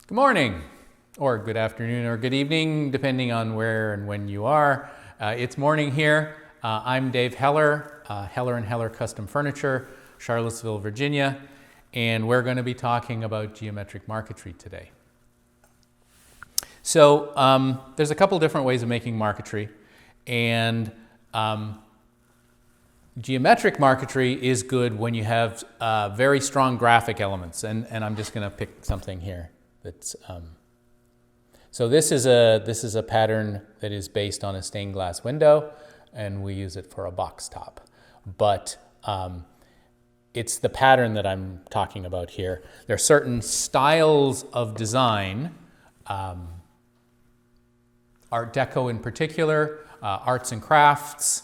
Good morning, or good afternoon, or good evening, depending on where and when you are. It's morning here. I'm Dave Heller, Heller & Heller Custom Furniture, Charlottesville, Virginia, and we're going to be talking about geometric marquetry today. So there's a couple different ways of making marquetry, and geometric marquetry is good when you have very strong graphic elements, and I'm just going to pick something here. So this is a pattern that is based on a stained glass window, and we use it for a box top. But it's the pattern that I'm talking about here. There are certain styles of design, Art Deco in particular, arts and crafts,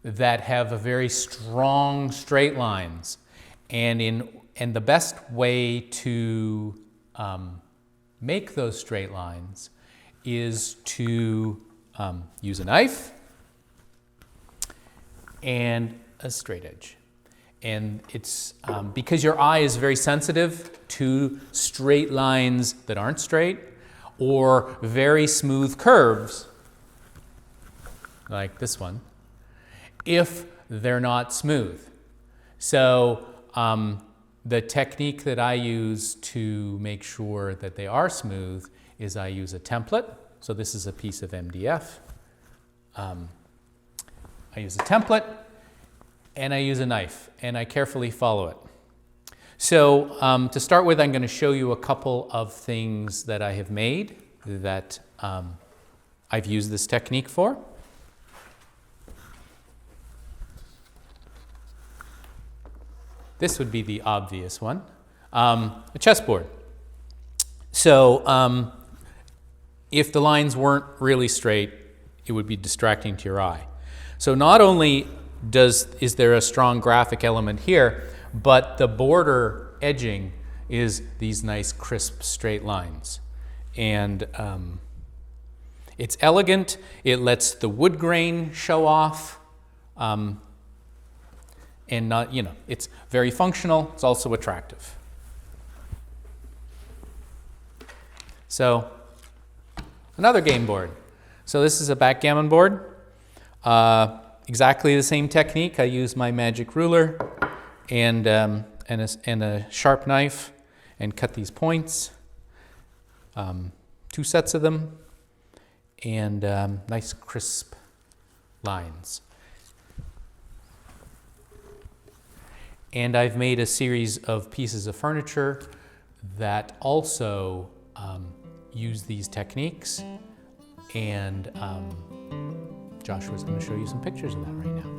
that have a very strong straight lines, and the best way to make those straight lines is to use a knife and a straight edge. And it's because your eye is very sensitive to straight lines that aren't straight or very smooth curves, like this one, if they're not smooth. So the technique that I use to make sure that they are smooth is I use a template. So this is a piece of MDF. I use a template and I use a knife, and I carefully follow it. So to start with, I'm going to show you a couple of things that I have made that I've used this technique for. This would be the obvious one, a chessboard. So if the lines weren't really straight, it would be distracting to your eye. So not only is there a strong graphic element here, but the border edging is these nice crisp straight lines. And it's elegant, it lets the wood grain show off. And not, it's very functional, it's also attractive. So, another game board. So this is a backgammon board. Exactly the same technique. I use my magic ruler and a sharp knife and cut these points. 2 sets of them, and nice crisp lines. And I've made a series of pieces of furniture that also use these techniques. And Joshua's going to show you some pictures of that right now.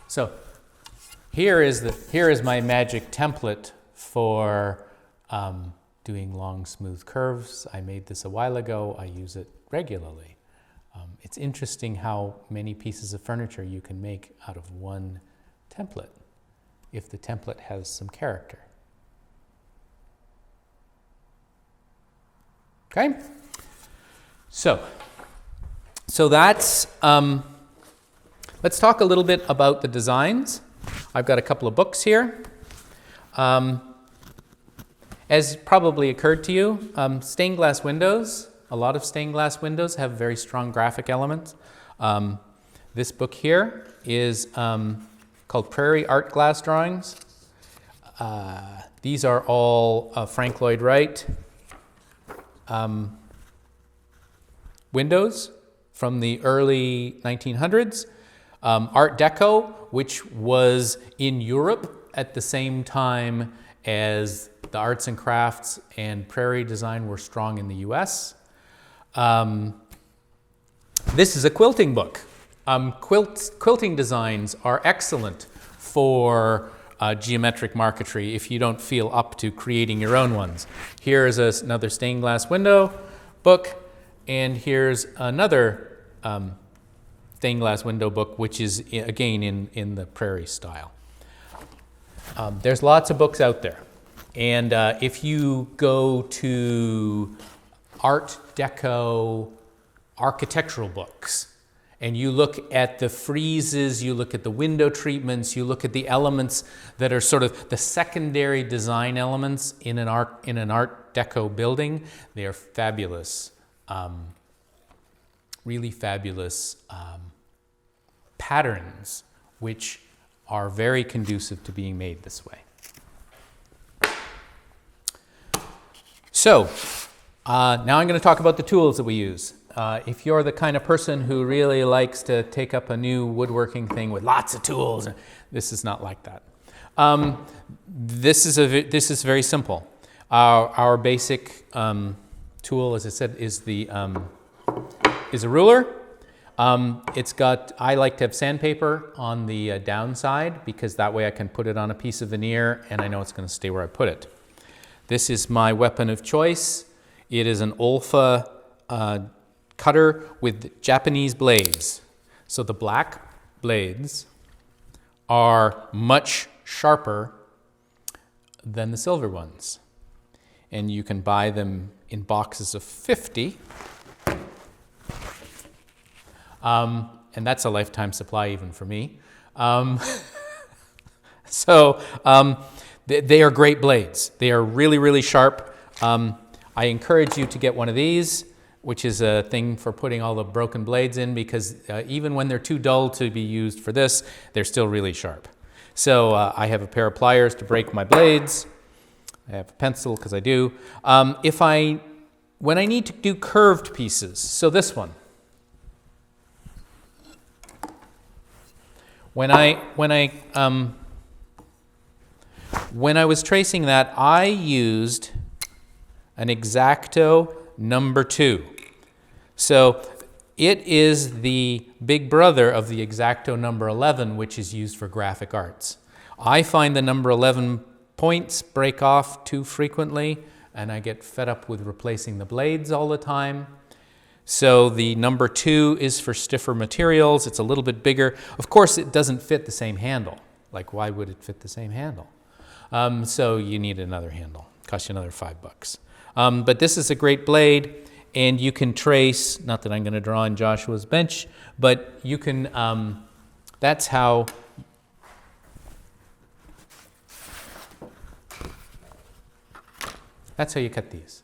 So here is my magic template for doing long, smooth curves. I made this a while ago. I use it regularly. It's interesting how many pieces of furniture you can make out of one template if the template has some character. Okay? So that's... let's talk a little bit about the designs. I've got a couple of books here. As probably occurred to you, stained glass windows, a lot of stained glass windows have very strong graphic elements. This book here is called Prairie Art Glass Drawings. These are all Frank Lloyd Wright windows from the early 1900s. Art Deco, which was in Europe at the same time as the arts and crafts and prairie design were strong in the US. This is a quilting book. Quilting designs are excellent for geometric marquetry if you don't feel up to creating your own ones. Here is another stained glass window book, and here's another stained glass window book, which is, again, in the prairie style. There's lots of books out there. And if you go to Art Deco architectural books, and you look at the friezes, you look at the window treatments, you look at the elements that are sort of the secondary design elements in an Art Deco building, they are fabulous, really fabulous patterns, which are very conducive to being made this way. So, now I'm going to talk about the tools that we use. If you're the kind of person who really likes to take up a new woodworking thing with lots of tools, this is not like that. This is very simple. Our basic tool, as I said, is a ruler. I like to have sandpaper on the downside, because that way I can put it on a piece of veneer and I know it's going to stay where I put it. This is my weapon of choice. It is an Olfa cutter with Japanese blades. So the black blades are much sharper than the silver ones. And you can buy them in boxes of 50. And that's a lifetime supply even for me. They are great blades. They are really, really sharp. I encourage you to get one of these, which is a thing for putting all the broken blades in, because even when they're too dull to be used for this, they're still really sharp. So I have a pair of pliers to break my blades. I have a pencil, because I do. When I need to do curved pieces, so this one. When I was tracing that, I used an X-Acto number 2. So it is the big brother of the X-Acto number 11, which is used for graphic arts. I find the number 11 points break off too frequently, and I get fed up with replacing the blades all the time. So the number 2 is for stiffer materials. It's a little bit bigger. Of course, it doesn't fit the same handle. Like, why would it fit the same handle? So you need another handle. Costs you another $5. But this is a great blade, and you can trace, not that I'm going to draw on Joshua's bench, but you can, that's how you cut these.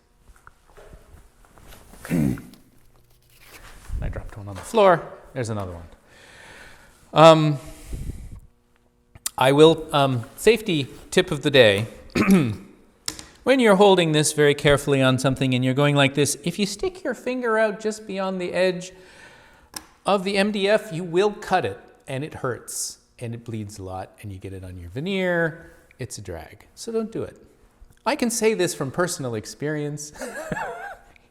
I dropped one on the floor. There's another one. I will, safety tip of the day. When you're holding this very carefully on something and you're going like this, if you stick your finger out just beyond the edge of the MDF, you will cut it, and it hurts, and it bleeds a lot, and you get it on your veneer. It's a drag. So don't do it. I can say this from personal experience.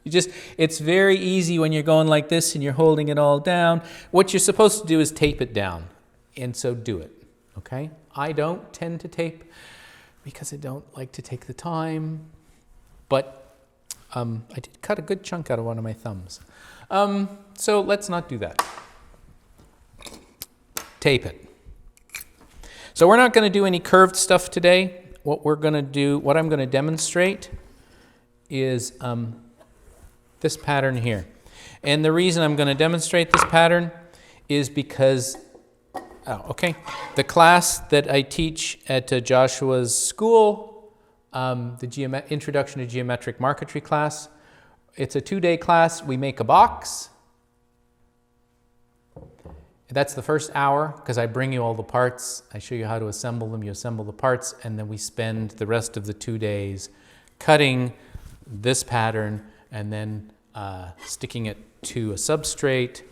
It's very easy when you're going like this and you're holding it all down. What you're supposed to do is tape it down, and so do it, okay? I don't tend to tape because I don't like to take the time, but I did cut a good chunk out of one of my thumbs. So let's not do that. Tape it. So we're not going to do any curved stuff today. What I'm going to demonstrate is this pattern here. And the reason I'm going to demonstrate this pattern is because, the class that I teach at Joshua's school, the Introduction to Geometric Marquetry class, it's a 2-day class. We make a box. That's the first hour, because I bring you all the parts. I show you how to assemble them. You assemble the parts, and then we spend the rest of the 2 days cutting this pattern and then sticking it to a substrate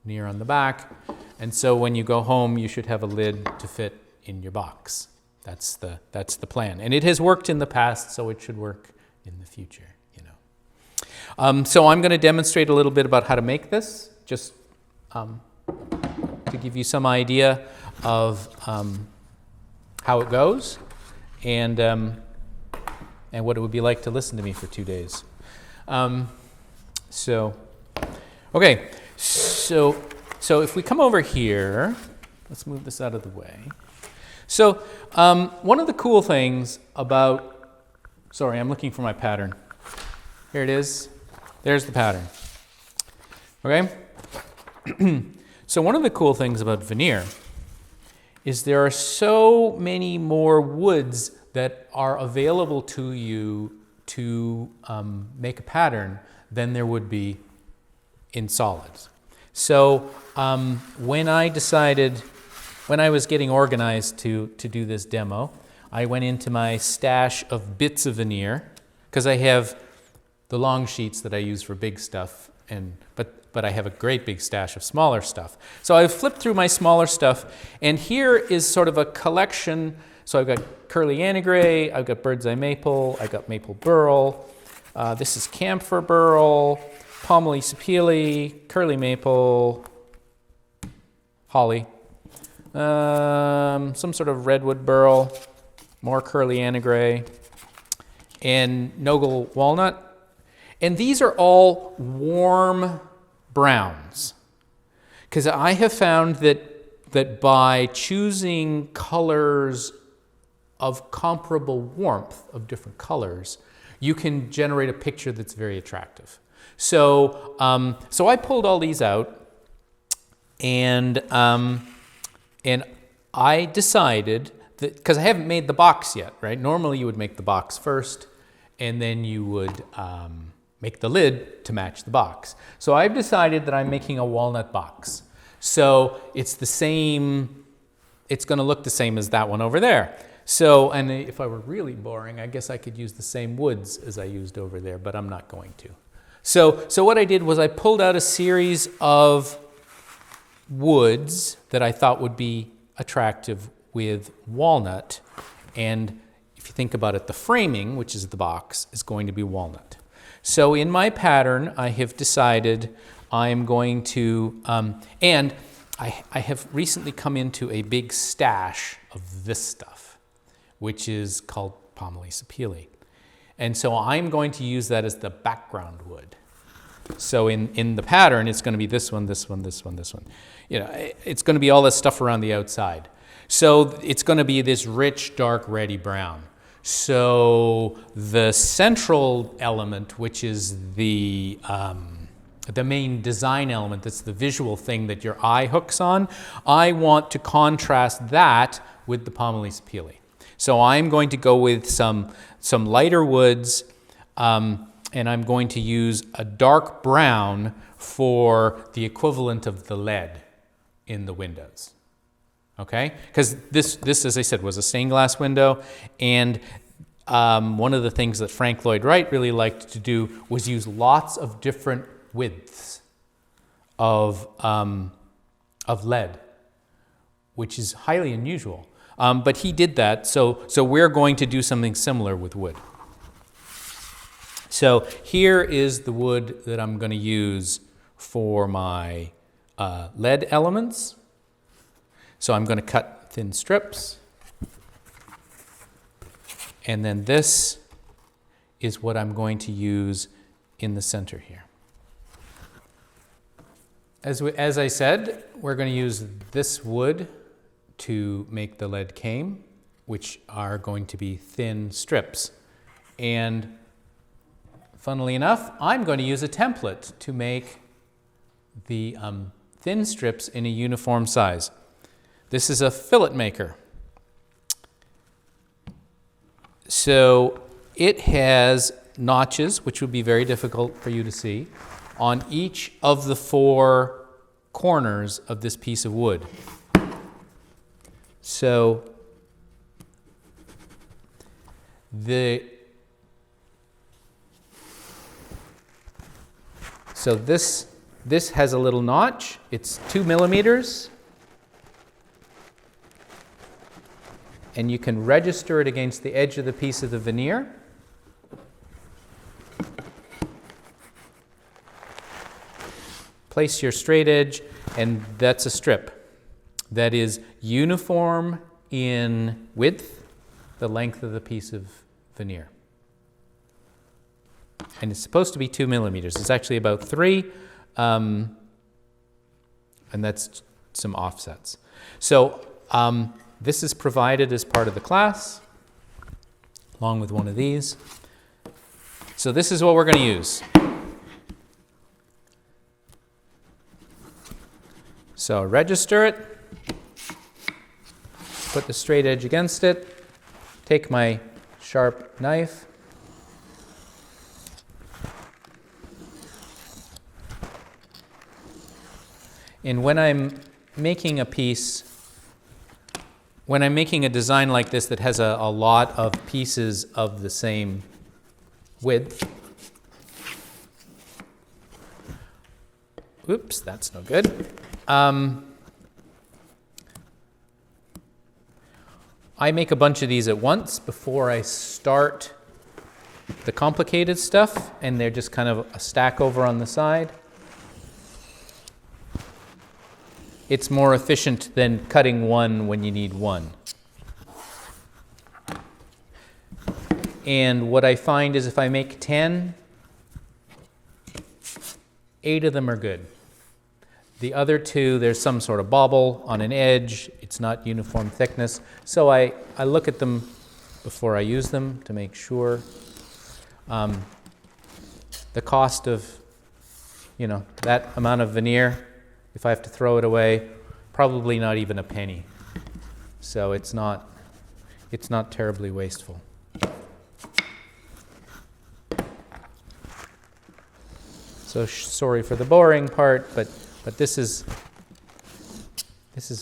near on the back. And so when you go home, you should have a lid to fit in your box. That's the plan. And it has worked in the past, so it should work in the future, you know. So I'm going to demonstrate a little bit about how to make this, just to give you some idea of how it goes and what it would be like to listen to me for 2 days. So So if we come over here, let's move this out of the way. So one of the cool things about, sorry, I'm looking for my pattern. Here it is. There's the pattern. Okay? So one of the cool things about veneer is there are so many more woods that are available to you to make a pattern than there would be in solids. So when I was getting organized to do this demo, I went into my stash of bits of veneer, because I have the long sheets that I use for big stuff, but I have a great big stash of smaller stuff. So I've flipped through my smaller stuff, and here is sort of a collection. So I've got curly antigray, I've got bird's eye maple, I've got maple burl, this is camphor burl, palmely sapele, curly maple, holly, some sort of redwood burl, more curly antigray, and Nogal walnut. And these are all warm browns, because I have found that by choosing colors of comparable warmth of different colors, you can generate a picture that's very attractive. So, so I pulled all these out, and I decided that, because I haven't made the box yet, right? Normally you would make the box first, and then you would make the lid to match the box. So I've decided that I'm making a walnut box. So it's the same, it's going to look the same as that one over there. So, and if I were really boring, I guess I could use the same woods as I used over there, but I'm not going to. So what I did was I pulled out a series of woods that I thought would be attractive with walnut. And if you think about it, the framing, which is the box, is going to be walnut. So in my pattern, I have decided I'm going to, and I have recently come into a big stash of this stuff, which is called palmely sapele. And so I'm going to use that as the background wood. So in the pattern, it's going to be this one, this one, this one, this one. You know, it's going to be all this stuff around the outside. So it's going to be this rich, dark, reddy brown. So the central element, which is the main design element, that's the visual thing that your eye hooks on, I want to contrast that with the palmely sapele. So I'm going to go with some lighter woods, and I'm going to use a dark brown for the equivalent of the lead in the windows. Okay? Because this, as I said, was a stained glass window, and one of the things that Frank Lloyd Wright really liked to do was use lots of different widths of lead, which is highly unusual. But he did that, so we're going to do something similar with wood. So here is the wood that I'm going to use for my lead elements. So I'm going to cut thin strips. And then this is what I'm going to use in the center here. As I said, we're going to use this wood to make the lead cane, which are going to be thin strips. And funnily enough, I'm going to use a template to make the thin strips in a uniform size. This is a fillet maker. So it has notches, which would be very difficult for you to see, on each of the 4 corners of this piece of wood. So this has a little notch. It's 2 millimeters. And you can register it against the edge of the piece of the veneer. Place your straight edge, and that's a strip that is uniform in width, the length of the piece of veneer. And it's supposed to be 2 millimeters. It's actually about 3. and that's some offsets. So this is provided as part of the class, along with one of these. So this is what we're going to use. So register it, put the straight edge against it, take my sharp knife, and when I'm making a piece, when I'm making a design like this that has a lot of pieces of the same width, oops, that's no good. I make a bunch of these at once before I start the complicated stuff, and they're just kind of a stack over on the side. It's more efficient than cutting one when you need one. And what I find is if I make 10, 8 of them are good. The other 2, there's some sort of bobble on an edge. It's not uniform thickness. So I look at them before I use them to make sure. The cost of, that amount of veneer, if I have to throw it away, probably not even a penny. So it's not terribly wasteful. So sorry for the boring part, but this is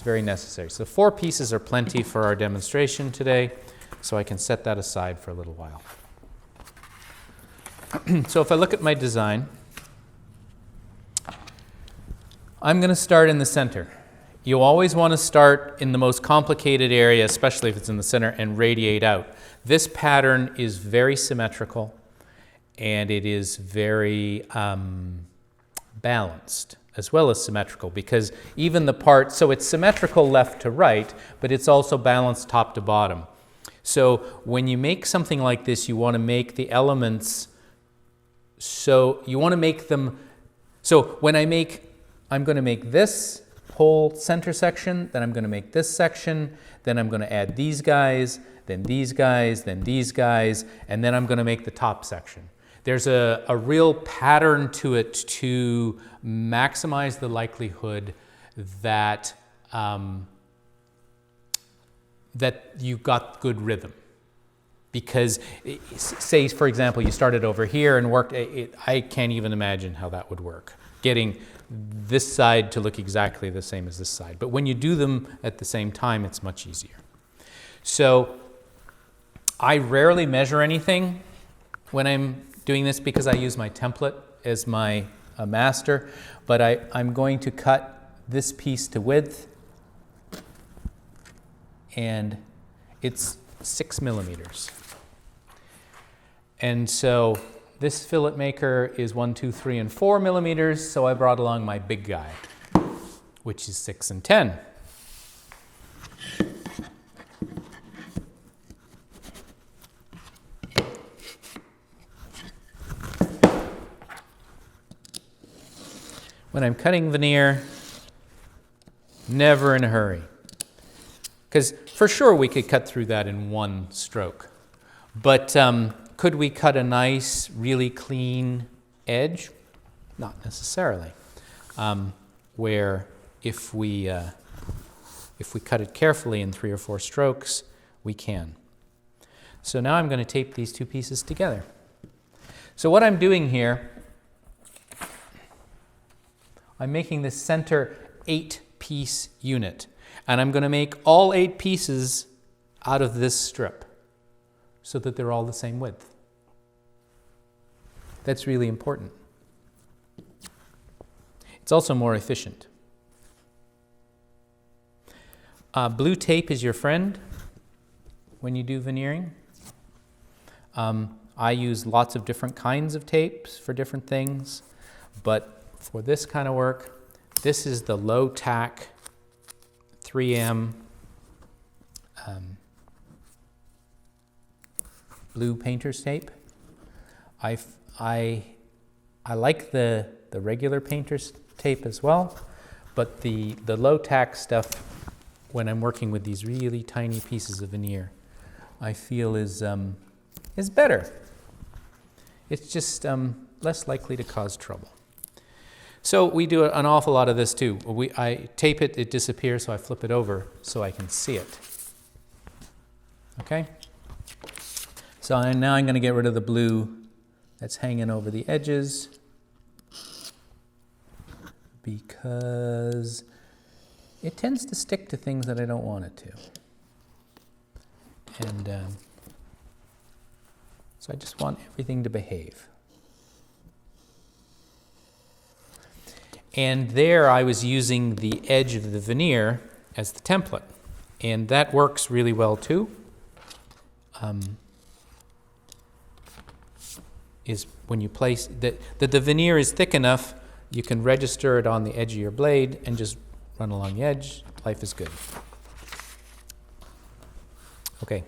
very necessary. So 4 pieces are plenty for our demonstration today, so I can set that aside for a little while. So if I look at my design, I'm going to start in the center. You always want to start in the most complicated area, especially if it's in the center, and radiate out. This pattern is very symmetrical, and it is very balanced as well as symmetrical, because even the part, so it's symmetrical left to right, but it's also balanced top to bottom. So when you make something like this, you want to make the elements, so you want to make them, so when I'm going to make this whole center section, then I'm going to make this section, then I'm going to add these guys, then these guys, then these guys, and then I'm going to make the top section. There's a real pattern to it to maximize the likelihood that that you've got good rhythm. Because, say, for example, you started over here and worked, I can't even imagine how that would work, getting this side to look exactly the same as this side. But when you do them at the same time, it's much easier. So I rarely measure anything when I'm doing this because I use my template as my master, but I'm going to cut this piece to width, and it's 6 millimeters. And so this fillet maker is 1, 2, 3, and 4 millimeters, so I brought along my big guy, which is 6 and 10. When I'm cutting veneer, never in a hurry. Because for sure we could cut through that in one stroke. But could we cut a nice, really clean edge? Not necessarily. Where if we cut it carefully in 3 or 4 strokes, we can. So now I'm going to tape these 2 pieces together. So what I'm doing here, I'm making this center 8-piece unit. And I'm going to make all 8 pieces out of this strip so that they're all the same width. That's really important. It's also more efficient. Blue tape is your friend when you do veneering. I use lots of different kinds of tapes for different things, but for this kind of work, this is the low tack 3M blue painter's tape. I like the regular painter's tape as well, But the low-tack stuff, when I'm working with these really tiny pieces of veneer, I feel is better. It's just less likely to cause trouble. So we do an awful lot of this too. I tape it, it disappears, so I flip it over so I can see it. Okay? So now I'm going to get rid of the blue that's hanging over the edges because it tends to stick to things that I don't want it to. And so I just want everything to behave. And there I was using the edge of the veneer as the template. And that works really well too. Is when you place that the veneer is thick enough, you can register it on the edge of your blade and just run along the edge. Life is good. Okay.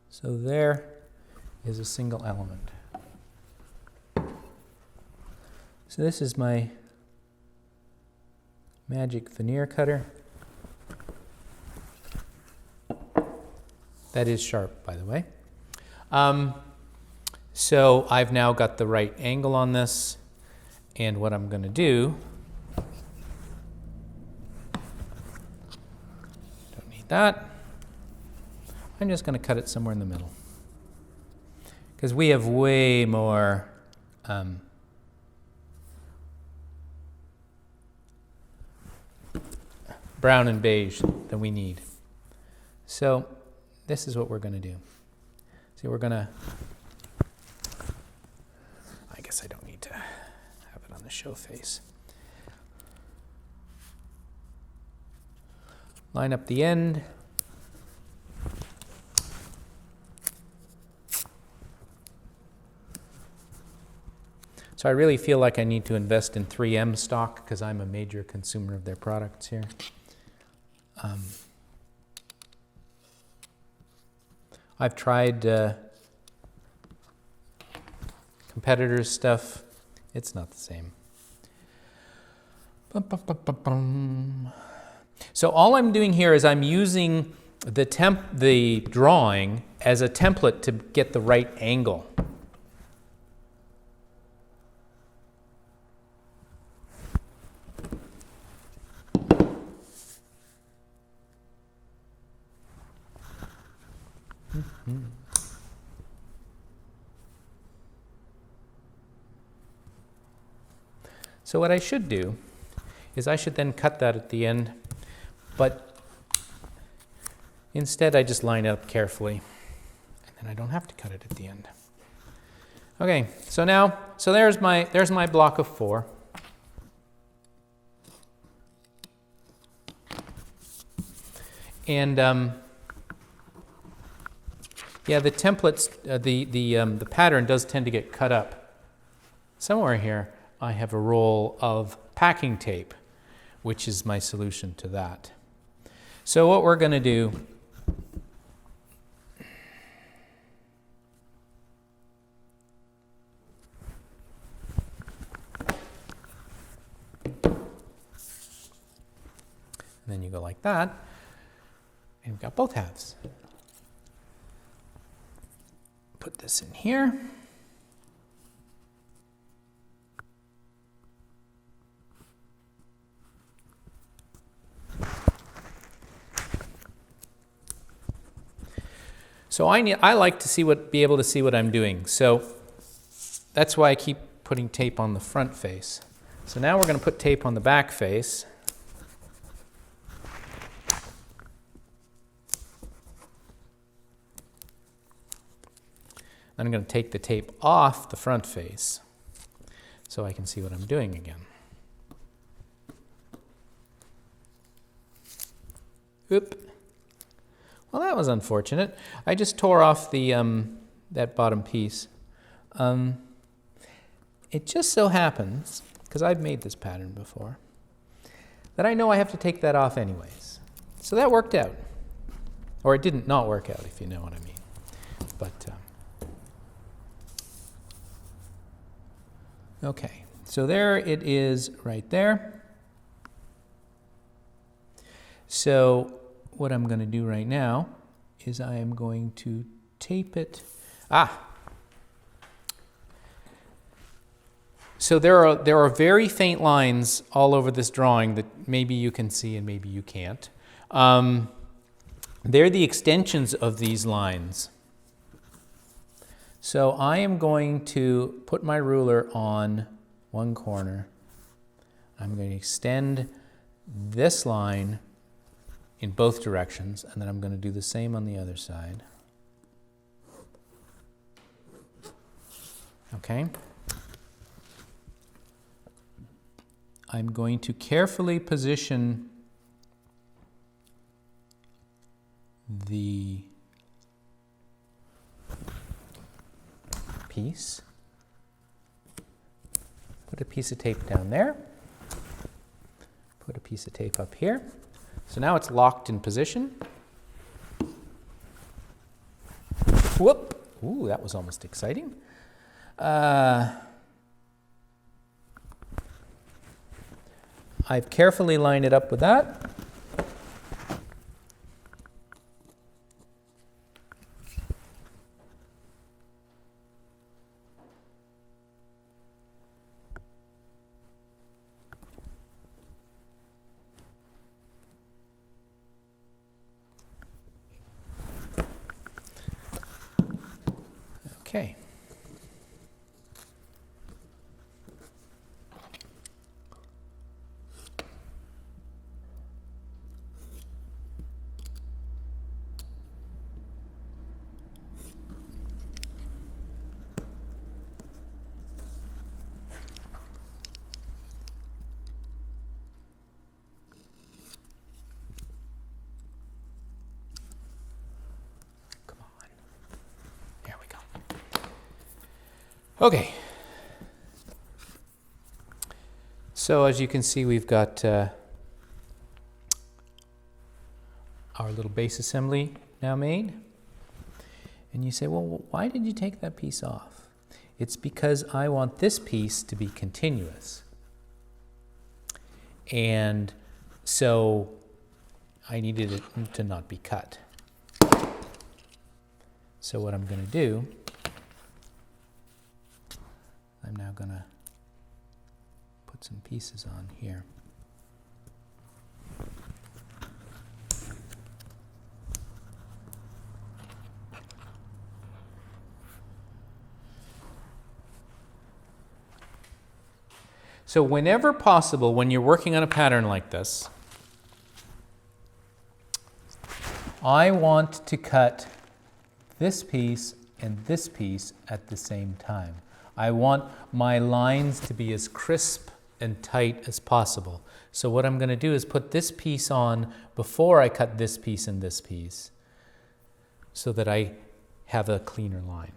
So there is a single element. So this is my magic veneer cutter. That is sharp, by the way. So I've now got the right angle on this, and what I'm going to do, don't need that, I'm just going to cut it somewhere in the middle. Because we have way more brown and beige than we need. So this is what we're going to do. See, we're going to, I guess I don't need to have it on the show face. Line up the end. So I really feel like I need to invest in 3M stock because I'm a major consumer of their products here. I've tried competitors' stuff. It's not the same. So all I'm doing here is I'm using the drawing as a template to get the right angle. So what I should do is I should then cut that at the end, but instead I just line it up carefully, and then I don't have to cut it at the end. Okay, so there's my block of 4. And yeah, the templates, the pattern does tend to get cut up. Somewhere here, I have a roll of packing tape, which is my solution to that. So what we're going to do and then you go like that, and we've got both halves. Put this in here. So I like to be able to see what I'm doing. So that's why I keep putting tape on the front face. So now we're going to put tape on the back face. Then I'm going to take the tape off the front face so I can see what I'm doing again. Oop. Well, that was unfortunate. I just tore off the that bottom piece. It just so happens, because I've made this pattern before, that I know I have to take that off anyways. So that worked out. Or it didn't not work out, if you know what I mean. But Okay, so there it is right there. So what I'm going to do right now is I am going to tape it. So there are very faint lines all over this drawing that maybe you can see and maybe you can't. They're the extensions of these lines. So I am going to put my ruler on one corner. I'm going to extend this line in both directions, and then I'm going to do the same on the other side. Okay. I'm going to carefully position the piece. Put a piece of tape down there. Put a piece of tape up here. So now it's locked in position. Whoop! Ooh, that was almost exciting. I've carefully lined it up with that. Okay. Okay, so as you can see, we've got our little base assembly now made. And you say, well, why did you take that piece off? It's because I want this piece to be continuous. And so I needed it to not be cut. So what I'm going to do, I'm now going to put some pieces on here. So whenever possible, when you're working on a pattern like this, I want to cut this piece and this piece at the same time. I want my lines to be as crisp and tight as possible. So what I'm going to do is put this piece on before I cut this piece and this piece so that I have a cleaner line.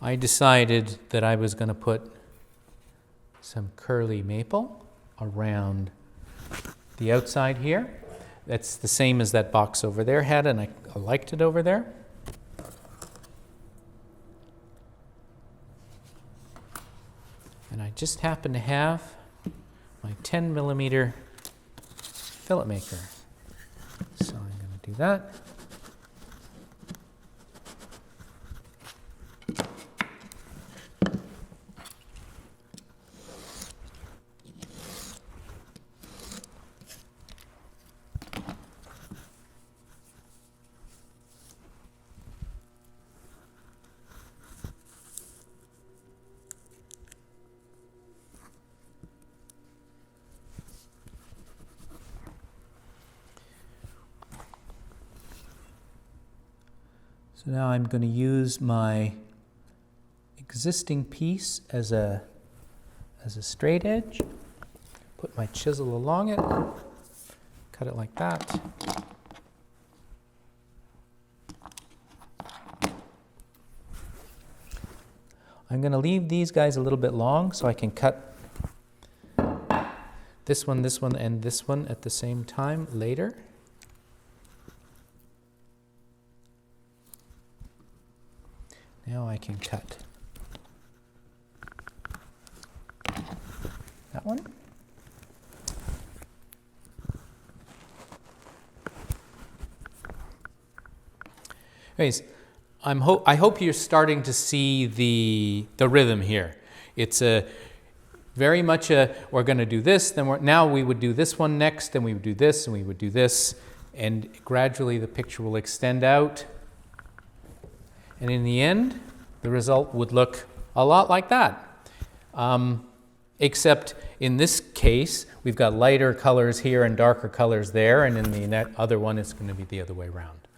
I decided that I was going to put some curly maple around the outside here. That's the same as that box over there had, and I liked it over there. And I just happen to have my 10 millimeter fillet maker. So I'm going to do that. So now I'm going to use my existing piece as a straight edge, put my chisel along it, cut it like that. I'm going to leave these guys a little bit long so I can cut this one, and this one at the same time later. Now I can cut that one. Anyways, I hope you're starting to see the rhythm here. It's a very much a, we're going to do this, then now we would do this one next, then we would do this, and we would do this, and gradually the picture will extend out. And in the end, the result would look a lot like that. Except in this case, we've got lighter colors here and darker colors there, and in the other one, it's going to be the other way around.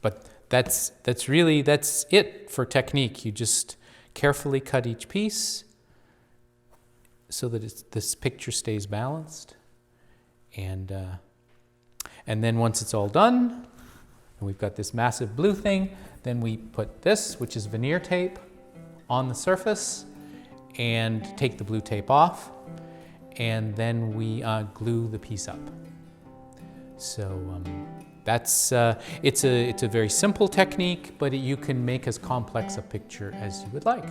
But that's it for technique. You just carefully cut each piece so that this picture stays balanced. And then once it's all done, and we've got this massive blue thing, then we put this, which is veneer tape, on the surface and take the blue tape off, and then we glue the piece up. So that's it's a very simple technique, but you can make as complex a picture as you would like.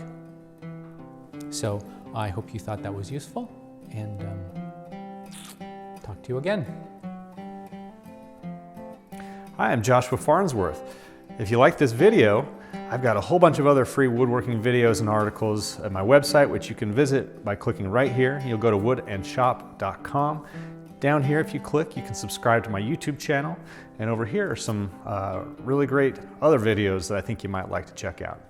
So I hope you thought that was useful, and talk to you again. Hi, I'm Joshua Farnsworth. If you like this video, I've got a whole bunch of other free woodworking videos and articles at my website, which you can visit by clicking right here. You'll go to woodandshop.com. Down here, if you click, you can subscribe to my YouTube channel. And over here are some really great other videos that I think you might like to check out.